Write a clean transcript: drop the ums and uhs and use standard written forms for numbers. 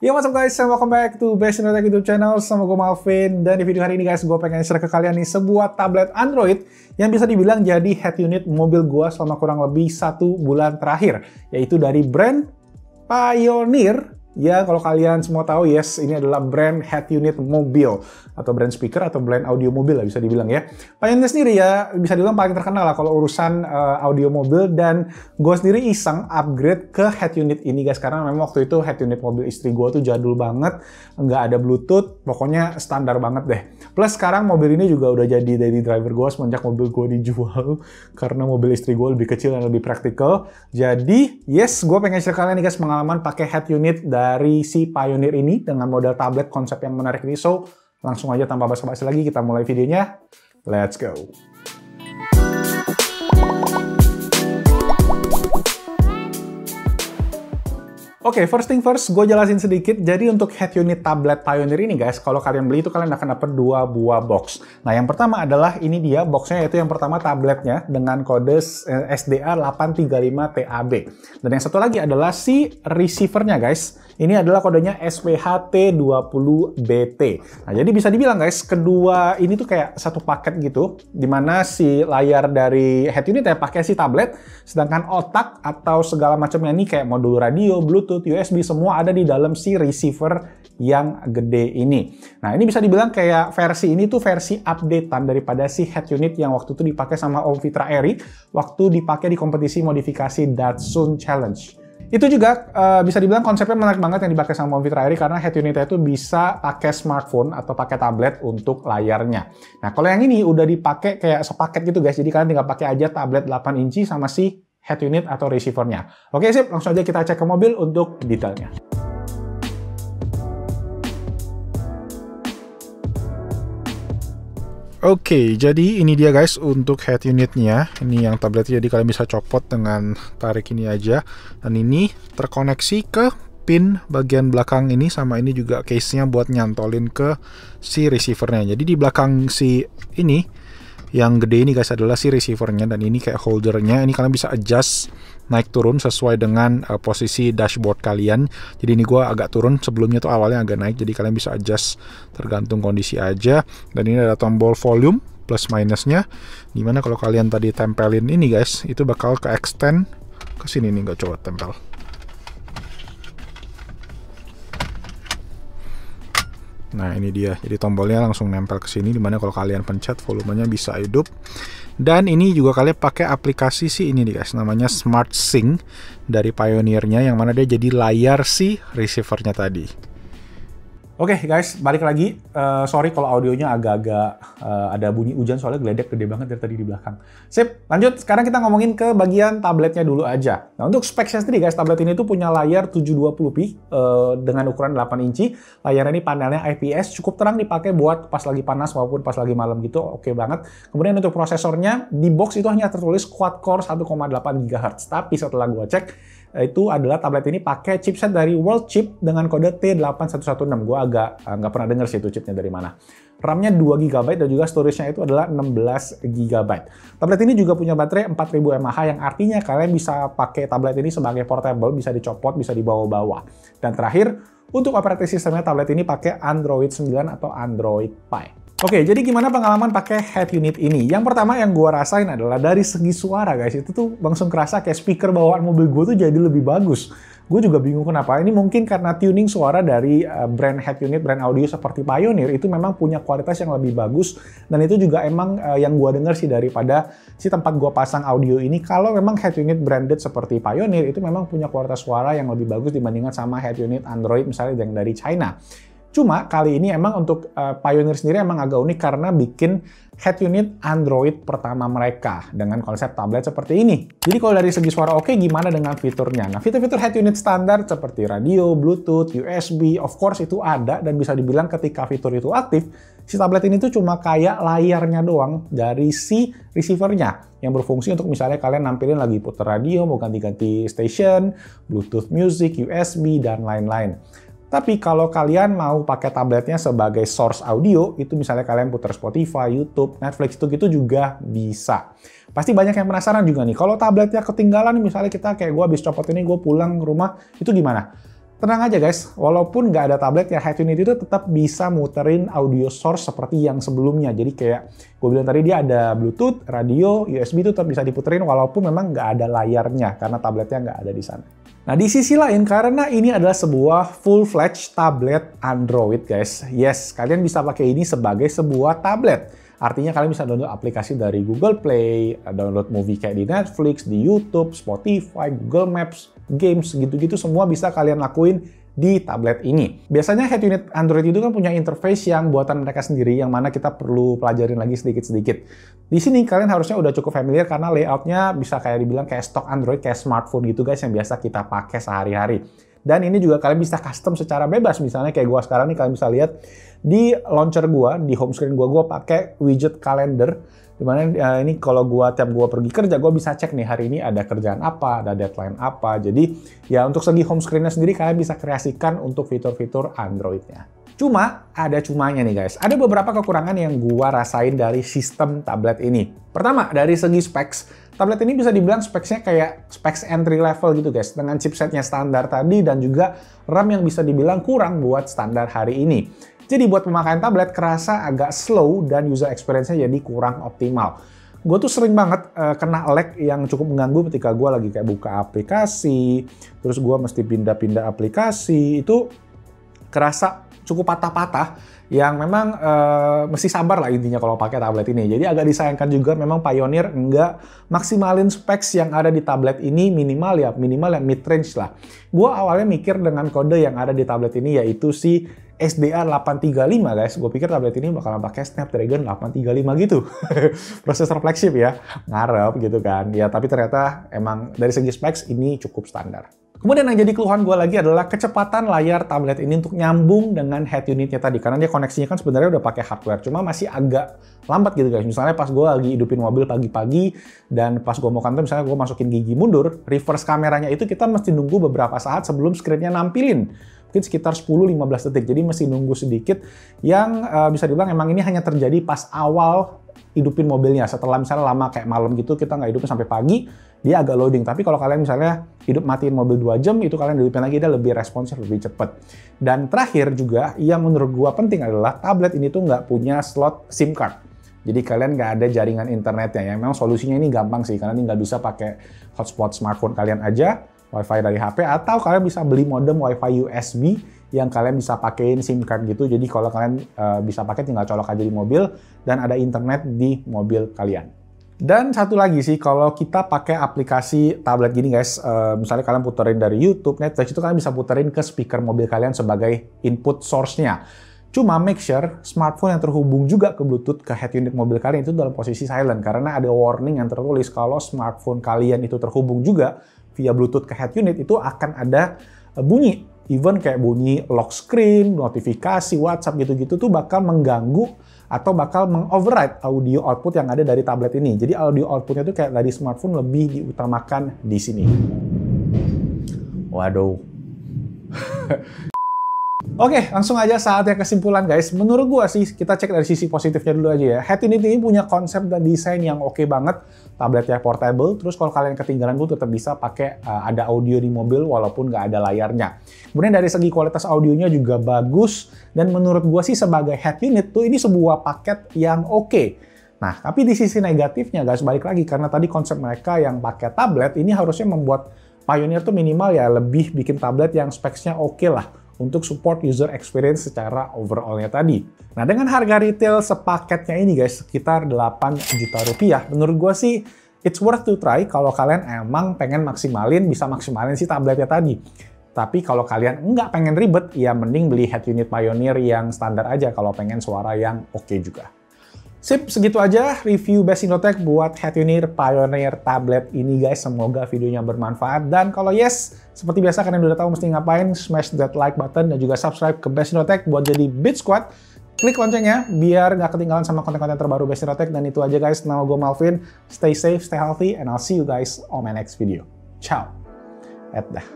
Yo, what's up guys, and welcome back to Best in Tech YouTube channel. Sama gue Malvin. Dan di video hari ini guys, gue pengen share ke kalian nih sebuah tablet Android yang bisa dibilang jadi head unit mobil gue selama kurang lebih 1 bulan terakhir, yaitu dari brand Pioneer. Ya, kalau kalian semua tahu, yes, ini adalah brand head unit mobil atau brand speaker atau brand audio mobil lah bisa dibilang ya. Pioneer sendiri ya bisa dibilang paling terkenal lah kalau urusan audio mobil, dan gue sendiri iseng upgrade ke head unit ini guys, karena memang waktu itu head unit mobil istri gue tuh jadul banget, nggak ada bluetooth, pokoknya standar banget deh. Plus sekarang mobil ini juga udah jadi daily driver gue semenjak mobil gue dijual karena mobil istri gue lebih kecil dan lebih praktikal. Jadi yes, gue pengen share kalian nih guys pengalaman pakai head unit dari si Pioneer ini dengan model tablet konsep yang menarik ini. So, langsung aja tanpa basa-basi lagi kita mulai videonya. Let's go! Oke, first thing first, gue jelasin sedikit. Jadi untuk head unit tablet Pioneer ini guys, kalau kalian beli itu kalian akan dapat 2 buah box. Nah, yang pertama adalah ini dia boxnya, yaitu yang pertama tabletnya dengan kode SDA835TAB. Dan yang satu lagi adalah si receivernya guys. Ini adalah kodenya SPHT20BT. Nah, jadi bisa dibilang guys, kedua ini tuh kayak satu paket gitu, dimana si layar dari head unit ya pakai si tablet, sedangkan otak atau segala macamnya ini kayak modul radio, Bluetooth, USB, semua ada di dalam si receiver yang gede ini. Nah, ini bisa dibilang kayak versi ini tuh versi updatean daripada si head unit yang waktu itu dipakai sama Om Fitra Eri waktu dipakai di kompetisi modifikasi Datsun Challenge. Itu juga bisa dibilang konsepnya menarik banget yang dipakai sama Om Fitra Eri, karena head unitnya itu bisa pakai smartphone atau pakai tablet untuk layarnya. Nah, kalau yang ini udah dipakai kayak sepaket gitu guys, jadi kalian tinggal pakai aja tablet 8 inci sama si head unit atau receivernya. Oke sip, langsung aja kita cek ke mobil untuk detailnya. Oke, jadi ini dia guys untuk head unitnya. Ini yang tabletnya, jadi kalian bisa copot dengan tarik ini aja. Dan ini terkoneksi ke pin bagian belakang ini, sama ini juga case-nya buat nyantolin ke si receivernya. Jadi di belakang si ini yang gede ini guys adalah si receivernya, dan ini kayak holdernya. Ini kalian bisa adjust naik turun sesuai dengan posisi dashboard kalian. Jadi ini gua agak turun, sebelumnya tuh awalnya agak naik, jadi kalian bisa adjust tergantung kondisi aja. Dan ini ada tombol volume plus minusnya, dimana kalau kalian tadi tempelin ini guys, itu bakal ke extend ke sini nih. Gak coba tempel. Nah, ini dia. Jadi tombolnya langsung nempel ke sini, dimana kalau kalian pencet volumenya bisa hidup. Dan ini juga kalian pakai aplikasi sih ini nih guys, namanya Smart Sync dari Pioneer-nya, yang mana dia jadi layar si receiver-nya tadi. Oke guys, balik lagi. Sorry kalau audionya agak-agak ada bunyi hujan, soalnya geledek gede banget dari tadi di belakang. Sip, lanjut. Sekarang kita ngomongin ke bagian tabletnya dulu aja. Nah, untuk speknya sendiri guys, tablet ini tuh punya layar 720p dengan ukuran 8 inci. Layarnya ini panelnya IPS, cukup terang dipakai buat pas lagi panas maupun pas lagi malam gitu, oke banget. Kemudian untuk prosesornya, di box itu hanya tertulis quad-core 1,8 GHz. Tapi setelah gua cek, itu adalah tablet ini pakai chipset dari World Chip dengan kode T8116. Gue agak nggak pernah denger sih itu chipnya dari mana. RAM-nya 2 GB dan juga storage-nya itu adalah 16 GB. Tablet ini juga punya baterai 4000 mAh, yang artinya kalian bisa pakai tablet ini sebagai portable, bisa dicopot, bisa dibawa-bawa. Dan terakhir, untuk operating sistemnya tablet ini pakai Android 9 atau Android Pie. Oke, jadi gimana pengalaman pakai head unit ini? Yang pertama yang gue rasain adalah dari segi suara guys, itu tuh langsung kerasa kayak speaker bawaan mobil gue tuh jadi lebih bagus. Gue juga bingung kenapa. Ini mungkin karena tuning suara dari brand head unit, brand audio seperti Pioneer itu memang punya kualitas yang lebih bagus, dan itu juga emang yang gue dengar sih daripada si tempat gue pasang audio ini. Kalau memang head unit branded seperti Pioneer itu memang punya kualitas suara yang lebih bagus dibandingkan sama head unit Android misalnya yang dari China. Cuma kali ini emang untuk Pioneer sendiri emang agak unik karena bikin head unit Android pertama mereka dengan konsep tablet seperti ini. Jadi kalau dari segi suara oke, gimana dengan fiturnya? Nah, fitur-fitur head unit standar seperti radio, Bluetooth, USB, of course itu ada, dan bisa dibilang ketika fitur itu aktif, si tablet ini tuh cuma kayak layarnya doang dari si receivernya yang berfungsi untuk misalnya kalian nampilin lagi putar radio, mau ganti-ganti station, Bluetooth music, USB, dan lain-lain. Tapi kalau kalian mau pakai tabletnya sebagai source audio, itu misalnya kalian putar Spotify, YouTube, Netflix, itu gitu juga bisa. Pasti banyak yang penasaran juga nih, kalau tabletnya ketinggalan, misalnya kita kayak gue habis copot ini, gue pulang ke rumah, itu gimana? Tenang aja guys, walaupun nggak ada tablet ya, head unit itu tetap bisa muterin audio source seperti yang sebelumnya. Jadi kayak gue bilang tadi, dia ada Bluetooth, radio, USB itu tetap bisa diputerin walaupun memang nggak ada layarnya karena tabletnya nggak ada di sana. Nah, di sisi lain, karena ini adalah sebuah full-fledged tablet Android guys. Yes, kalian bisa pakai ini sebagai sebuah tablet. Artinya kalian bisa download aplikasi dari Google Play, download movie kayak di Netflix, di YouTube, Spotify, Google Maps, games, gitu-gitu semua bisa kalian lakuin di tablet ini. Biasanya head unit Android itu kan punya interface yang buatan mereka sendiri, yang mana kita perlu pelajarin lagi sedikit-sedikit. Di sini kalian harusnya udah cukup familiar karena layoutnya bisa kayak dibilang kayak stok Android, kayak smartphone gitu guys, yang biasa kita pakai sehari-hari. Dan ini juga kalian bisa custom secara bebas. Misalnya kayak gua sekarang nih, kalian bisa lihat di launcher gua, di home screen gua pakai widget calendar. Dimana ini kalau tiap gua pergi kerja, gua bisa cek nih hari ini ada kerjaan apa, ada deadline apa. Jadi ya untuk segi home screen-nya sendiri kalian bisa kreasikan untuk fitur-fitur Android-nya. Cuma ada cumanya nih guys. Ada beberapa kekurangan yang gua rasain dari sistem tablet ini. Pertama, dari segi specs. Tablet ini bisa dibilang specs-nya kayak specs entry level gitu guys, dengan chipsetnya standar tadi dan juga RAM yang bisa dibilang kurang buat standar hari ini. Jadi buat pemakaian tablet kerasa agak slow dan user experience-nya jadi kurang optimal. Gue tuh sering banget kena lag yang cukup mengganggu ketika gue lagi kayak buka aplikasi, terus gue mesti pindah-pindah aplikasi, itu kerasa cukup patah-patah, yang memang mesti sabar lah intinya kalau pakai tablet ini. Jadi agak disayangkan juga memang Pioneer nggak maksimalin specs yang ada di tablet ini, minimal ya mid-range lah. Gue awalnya mikir dengan kode yang ada di tablet ini yaitu si SDA835 guys. Gue pikir tablet ini bakalan pakai Snapdragon 835 gitu. Prosesor flagship ya, ngarep gitu kan. Ya tapi ternyata emang dari segi specs ini cukup standar. Kemudian yang jadi keluhan gue lagi adalah kecepatan layar tablet ini untuk nyambung dengan head unitnya tadi. Karena dia koneksinya kan sebenarnya udah pakai hardware, cuma masih agak lambat gitu guys. Misalnya pas gue lagi hidupin mobil pagi-pagi, dan pas gue mau kantor misalnya gue masukin gigi mundur, reverse kameranya itu kita mesti nunggu beberapa saat sebelum screen-nya nampilin. Mungkin sekitar 10-15 detik, jadi mesti nunggu sedikit. Yang bisa dibilang emang ini hanya terjadi pas awal hidupin mobilnya. Setelah misalnya lama kayak malam gitu, kita nggak hidupin sampai pagi, dia agak loading. Tapi kalau kalian misalnya matiin mobil 2 jam, itu kalian hidupin lagi, dia lebih responsif, lebih cepet. Dan terakhir juga, yang menurut gua penting adalah tablet ini tuh nggak punya slot SIM card. Jadi kalian nggak ada jaringan internetnya ya. Memang solusinya ini gampang sih, karena tinggal bisa pakai hotspot smartphone kalian aja, WiFi dari HP, atau kalian bisa beli modem WiFi USB yang kalian bisa pakein SIM card gitu. Jadi kalau kalian bisa pakai, tinggal colok aja di mobil dan ada internet di mobil kalian. Dan satu lagi sih, kalau kita pakai aplikasi tablet gini guys, misalnya kalian puterin dari YouTube, Netflix, itu kalian bisa puterin ke speaker mobil kalian sebagai input source-nya. Cuma make sure smartphone yang terhubung juga ke Bluetooth ke head unit mobil kalian itu dalam posisi silent, karena ada warning yang tertulis kalau smartphone kalian itu terhubung juga via Bluetooth ke head unit, itu akan ada bunyi. Even kayak bunyi lock screen, notifikasi, WhatsApp gitu-gitu tuh bakal mengganggu atau bakal meng-override audio output yang ada dari tablet ini. Jadi audio outputnya tuh kayak dari smartphone lebih diutamakan di sini. Waduh. Oke, langsung aja saatnya kesimpulan guys. Menurut gua sih, kita cek dari sisi positifnya dulu aja ya. Head unit ini punya konsep dan desain yang oke banget. Tabletnya portable, terus kalau kalian ketinggalan tuh tetap bisa pakai ada audio di mobil walaupun nggak ada layarnya. Kemudian dari segi kualitas audionya juga bagus, dan menurut gua sih sebagai head unit tuh ini sebuah paket yang oke. Nah, tapi di sisi negatifnya guys, balik lagi karena tadi konsep mereka yang pakai tablet ini harusnya membuat Pioneer tuh minimal ya lebih bikin tablet yang specs-nya oke lah untuk support user experience secara overall-nya tadi. Nah, dengan harga retail sepaketnya ini guys, sekitar 8 juta rupiah, menurut gue sih it's worth to try kalau kalian emang pengen bisa maksimalin si tabletnya tadi. Tapi kalau kalian nggak pengen ribet, ya mending beli head unit Pioneer yang standar aja kalau pengen suara yang oke juga. Sip, segitu aja review Best Indotech buat head unit Pioneer tablet ini guys. Semoga videonya bermanfaat. Dan kalau yes, seperti biasa kalian udah tahu mesti ngapain, smash that like button dan juga subscribe ke Best Indotech buat jadi Beat Squad. Klik loncengnya biar nggak ketinggalan sama konten-konten terbaru Best Indotech. Dan itu aja guys, nama gue Malvin. Stay safe, stay healthy, and I'll see you guys on my next video. Ciao. Dah.